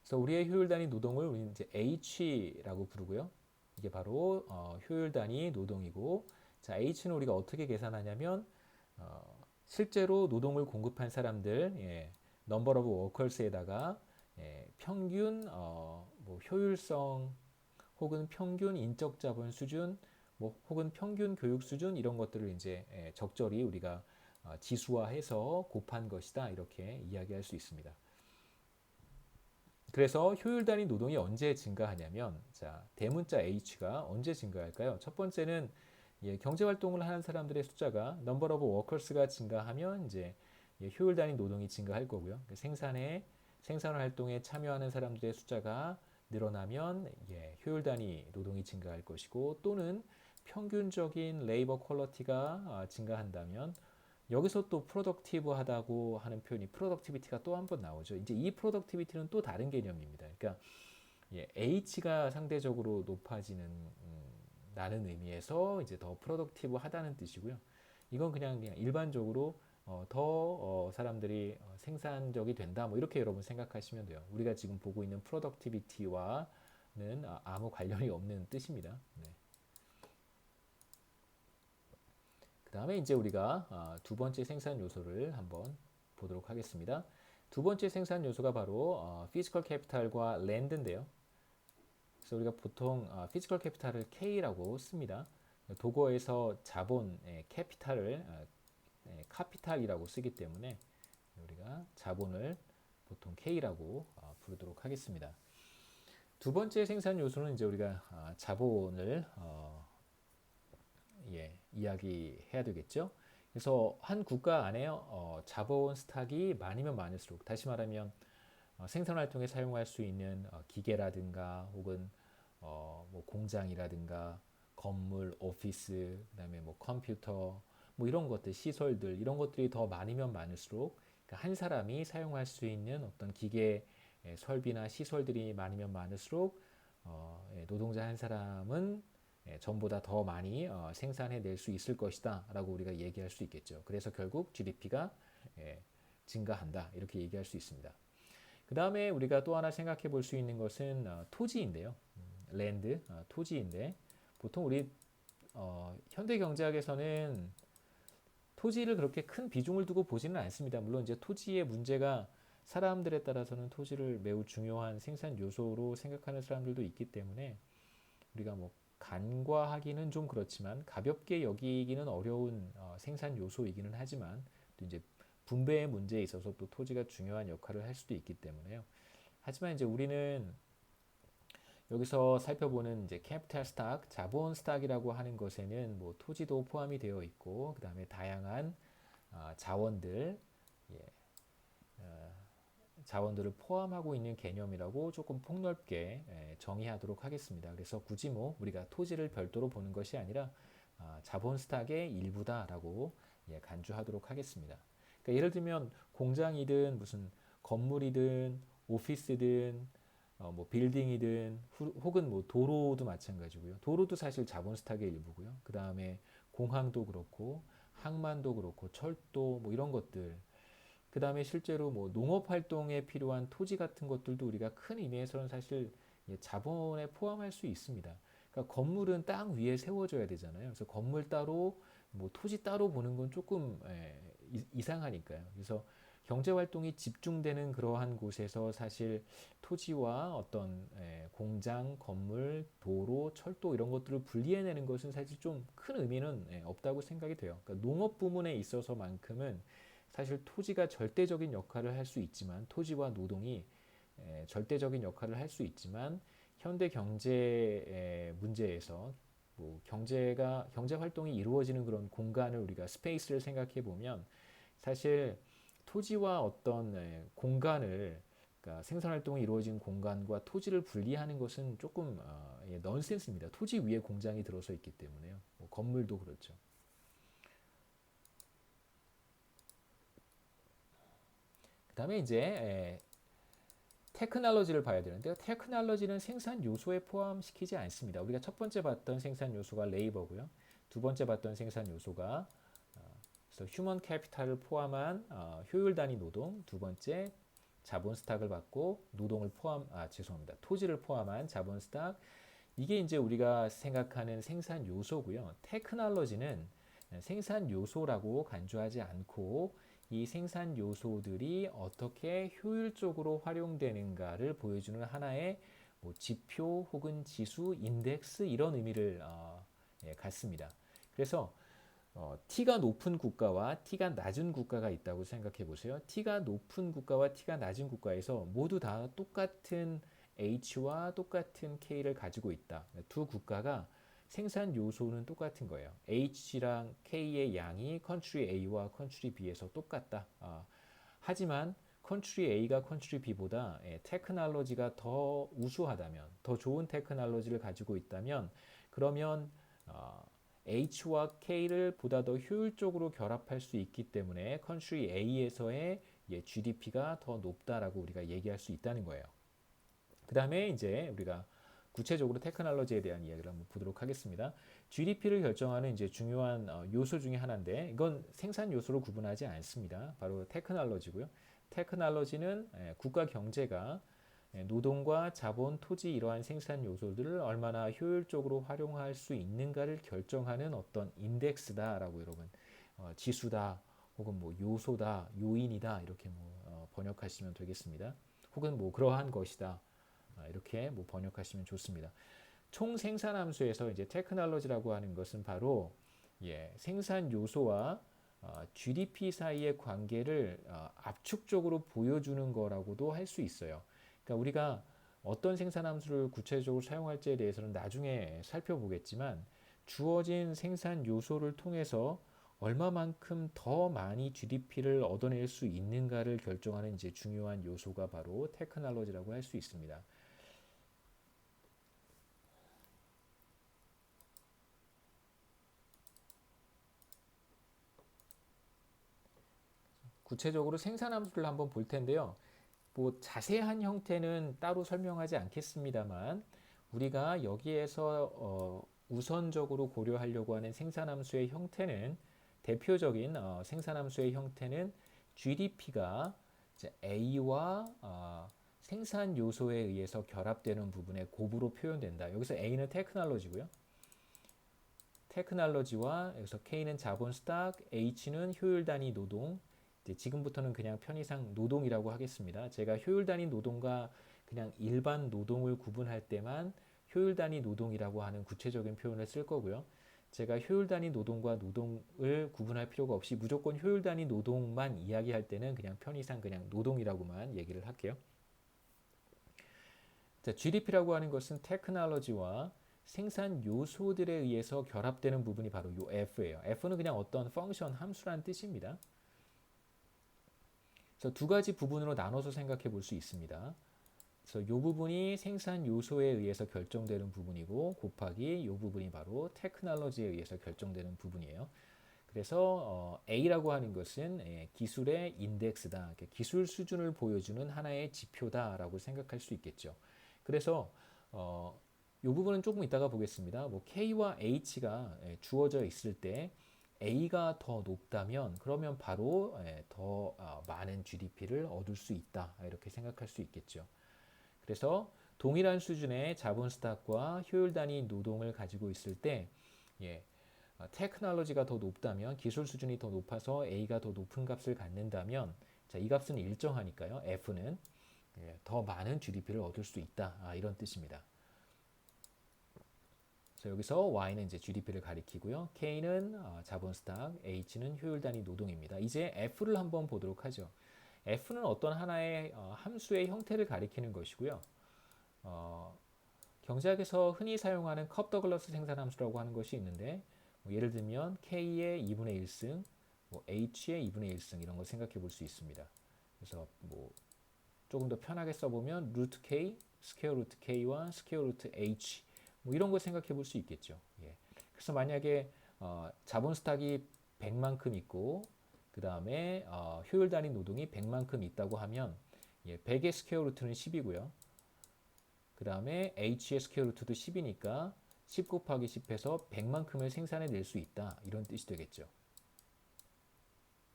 그래서 우리의 효율 단위 노동을 우리는 이제 H라고 부르고요. 이게 바로 효율 단위 노동이고, 자 H는 우리가 어떻게 계산하냐면 실제로 노동을 공급한 사람들, number of workers에다가 평균 뭐 효율성 혹은 평균 인적 자본 수준, 뭐 혹은 평균 교육 수준 이런 것들을 이제 적절히 우리가 지수화해서 곱한 것이다 이렇게 이야기할 수 있습니다. 그래서 효율 단위 노동이 언제 증가하냐면, 자 대문자 H가 언제 증가할까요? 첫 번째는 경제 활동을 하는 사람들의 숫자가 number of workers가 증가하면 이제 효율 단위 노동이 증가할 거고요. 생산 활동에 참여하는 사람들의 숫자가 늘어나면 효율 단위 노동이 증가할 것이고, 또는 평균적인 레이버 퀄리티가 증가한다면, 여기서 또 프로덕티브하다고 하는 표현이 프로덕티비티가 또 한 번 나오죠. 이제 이 프로덕티비티는 또 다른 개념입니다. 그러니까 H가 상대적으로 높아지는 라는 의미에서 이제 더 프로덕티브하다는 뜻이고요. 이건 그냥 일반적으로 더 사람들이 생산적이 된다. 뭐 이렇게 여러분 생각하시면 돼요. 우리가 지금 보고 있는 프로덕티비티와는 아무 관련이 없는 뜻입니다. 네. 그 다음에 이제 우리가 두 번째 생산 요소를 한번 보도록 하겠습니다. 두 번째 생산 요소가 바로 피지컬 캐피탈과 랜드인데요. 그래서 우리가 보통 피지컬 캐피탈을 K라고 씁니다. 도구에서 자본, 캐피탈을 카피탈이라고 쓰기 때문에 우리가 자본을 보통 K라고 부르도록 하겠습니다. 두 번째 생산 요소는 이제 우리가 자본을 이야기해야 되겠죠. 그래서 한 국가 안에 자본 스탁이 많으면 많을수록, 다시 말하면 생산 활동에 사용할 수 있는 기계라든가 혹은 뭐 공장이라든가 건물, 오피스, 그다음에 뭐 컴퓨터, 뭐 이런 것들, 시설들 이런 것들이 더 많으면 많을수록, 그러니까 한 사람이 사용할 수 있는 어떤 기계 설비나 시설들이 많으면 많을수록 노동자 한 사람은 전보다 더 많이 생산해낼 수 있을 것이다 라고 우리가 얘기할 수 있겠죠. 그래서 결국 GDP가 증가한다 이렇게 얘기할 수 있습니다. 그 다음에 우리가 또 하나 생각해 볼 수 있는 것은 토지인데요. 랜드, 토지인데, 보통 우리 현대 경제학에서는 토지를 그렇게 큰 비중을 두고 보지는 않습니다. 물론 이제 토지의 문제가 사람들에 따라서는 토지를 매우 중요한 생산 요소로 생각하는 사람들도 있기 때문에 우리가 뭐 간과하기는 좀 그렇지만 가볍게 여기기는 어려운 생산 요소이기는 하지만, 또 이제 분배의 문제에 있어서 또 토지가 중요한 역할을 할 수도 있기 때문에요. 하지만 이제 우리는 여기서 살펴보는 이제 캐피탈 스탁, 자본 스탁이라고 하는 것에는 뭐 토지도 포함이 되어 있고, 그 다음에 다양한 자원들, 예, 자원들을 포함하고 있는 개념이라고 조금 폭넓게 정의하도록 하겠습니다. 그래서 굳이 뭐 우리가 토지를 별도로 보는 것이 아니라 자본 스탁의 일부다라고 간주하도록 하겠습니다. 그러니까 예를 들면 공장이든 무슨 건물이든 오피스든 뭐 빌딩이든 혹은 뭐 도로도 마찬가지고요. 도로도 사실 자본 스탁의 일부고요. 그 다음에 공항도 그렇고 항만도 그렇고 철도 뭐 이런 것들, 그 다음에 실제로 뭐 농업 활동에 필요한 토지 같은 것들도 우리가 큰 의미에서는 사실 자본에 포함할 수 있습니다. 그러니까 건물은 땅 위에 세워져야 되잖아요. 그래서 건물 따로 뭐 토지 따로 보는 건 조금 이상하니까요. 그래서 경제 활동이 집중되는 그러한 곳에서 사실 토지와 어떤 공장, 건물, 도로, 철도 이런 것들을 분리해내는 것은 사실 좀 큰 의미는 없다고 생각이 돼요. 그러니까 농업 부문에 있어서만큼은 사실 토지가 절대적인 역할을 할 수 있지만, 토지와 노동이 절대적인 역할을 할 수 있지만, 현대 경제 문제에서 뭐 경제 활동이 이루어지는 그런 공간을 우리가 스페이스를 생각해 보면, 사실 토지와 어떤 공간을, 그러니까 생산 활동이 이루어진 공간과 토지를 분리하는 것은 조금 넌센스입니다. 토지 위에 공장이 들어서 있기 때문에요. 뭐 건물도 그렇죠. 그 다음에 이제 테크놀로지를 봐야 되는데요. 테크놀로지는 생산 요소에 포함시키지 않습니다. 우리가 첫 번째 봤던 생산 요소가 레이버고요. 두 번째 봤던 생산 요소가 그래서 휴먼 캐피탈을 포함한 효율 단위 노동, 두 번째 자본 스탁을 받고 토지를 포함한 자본 스탁. 이게 이제 우리가 생각하는 생산 요소고요. 테크놀로지는 생산 요소라고 간주하지 않고 이 생산 요소들이 어떻게 효율적으로 활용되는가를 보여주는 하나의 뭐 지표 혹은 지수, 인덱스 이런 의미를 갖습니다. 그래서 T가 높은 국가와 T가 낮은 국가가 있다고 생각해 보세요. T가 높은 국가와 T가 낮은 국가에서 모두 다 똑같은 H와 똑같은 K를 가지고 있다. 두 국가가 생산 요소는 똑같은 거예요. H랑 K의 양이 컨트리 A와 컨트리 B에서 똑같다. 하지만 컨트리 A가 컨트리 B보다 테크놀로지가 더 우수하다면, 더 좋은 테크놀로지를 가지고 있다면, 그러면 H와 K를 보다 더 효율적으로 결합할 수 있기 때문에 컨트리 A에서의 GDP가 더 높다라고 우리가 얘기할 수 있다는 거예요. 그 다음에 이제 우리가 구체적으로 테크놀로지에 대한 이야기를 한번 보도록 하겠습니다. GDP를 결정하는 이제 중요한 요소 중에 하나인데 이건 생산 요소로 구분하지 않습니다. 바로 테크놀로지고요. 테크놀로지는 국가 경제가 노동과 자본, 토지 이러한 생산 요소들을 얼마나 효율적으로 활용할 수 있는가를 결정하는 어떤 인덱스다라고 여러분 지수다 혹은 뭐 요소다, 요인이다 이렇게 뭐 번역하시면 되겠습니다. 혹은 뭐 그러한 것이다 이렇게 뭐 번역하시면 좋습니다. 총 생산 함수에서 이제 테크놀로지라고 하는 것은 바로 생산 요소와 GDP 사이의 관계를 압축적으로 보여주는 거라고도 할 수 있어요. 그러니까 우리가 어떤 생산 함수를 구체적으로 사용할지에 대해서는 나중에 살펴보겠지만 주어진 생산 요소를 통해서 얼마만큼 더 많이 GDP를 얻어낼 수 있는가를 결정하는 이제 중요한 요소가 바로 테크놀로지라고 할 수 있습니다. 구체적으로 생산 함수를 한번 볼 텐데요. 뭐 자세한 형태는 따로 설명하지 않겠습니다만 우리가 여기에서 우선적으로 고려하려고 하는 생산함수의 형태는 대표적인 생산함수의 형태는 GDP가 A와 생산 요소에 의해서 결합되는 부분의 곱으로 표현된다. 여기서 A는 테크놀로지고요. 테크놀로지와 여기서 K는 자본 스탁, H는 효율 단위 노동, 지금부터는 그냥 편의상 노동이라고 하겠습니다. 제가 효율 단위 노동과 그냥 일반 노동을 구분할 때만 효율 단위 노동이라고 하는 구체적인 표현을 쓸 거고요. 제가 효율 단위 노동과 노동을 구분할 필요가 없이 무조건 효율 단위 노동만 이야기할 때는 그냥 편의상 그냥 노동이라고만 얘기를 할게요. 자, GDP라고 하는 것은 테크놀로지와 생산 요소들에 의해서 결합되는 부분이 바로 요 F예요. F는 그냥 어떤 펑션, 함수라는 뜻입니다. 그래서 두 가지 부분으로 나눠서 생각해 볼 수 있습니다. 그래서 이 부분이 생산 요소에 의해서 결정되는 부분이고 곱하기 이 부분이 바로 테크놀로지에 의해서 결정되는 부분이에요. 그래서 A라고 하는 것은 기술의 인덱스다. 기술 수준을 보여주는 하나의 지표다라고 생각할 수 있겠죠. 그래서 이 부분은 조금 이따가 보겠습니다. 뭐 K와 H가 주어져 있을 때 A가 더 높다면 그러면 바로 더 많은 GDP를 얻을 수 있다. 이렇게 생각할 수 있겠죠. 그래서 동일한 수준의 자본 스탁과 효율 단위 노동을 가지고 있을 때 테크놀로지가 더 높다면 기술 수준이 더 높아서 A가 더 높은 값을 갖는다면 자, 이 값은 일정하니까요. F는 더 많은 GDP를 얻을 수 있다. 이런 뜻입니다. 그래서 여기서 Y는 이제 GDP를 가리키고요. K는 자본 스탁, H는 효율 단위 노동입니다. 이제 F를 한번 보도록 하죠. F는 어떤 하나의 함수의 형태를 가리키는 것이고요. 경제학에서 흔히 사용하는 컵-더글러스 생산함수라고 하는 것이 있는데 뭐 예를 들면 K의 2분의 1승, 뭐 H의 2분의 1승 이런 걸 생각해 볼 수 있습니다. 그래서 뭐 조금 더 편하게 써보면 루트 K, 스퀘어 루트 K와 스퀘어 루트 H 뭐 이런 걸 생각해 볼 수 있겠죠. 그래서 만약에 자본 스탁이 100만큼 있고 그 다음에 효율 단위 노동이 100만큼 있다고 하면 100의 스퀘어 루트는 10이고요. 그 다음에 H의 스퀘어 루트도 10이니까 10 곱하기 10해서 100만큼을 생산해 낼 수 있다. 이런 뜻이 되겠죠.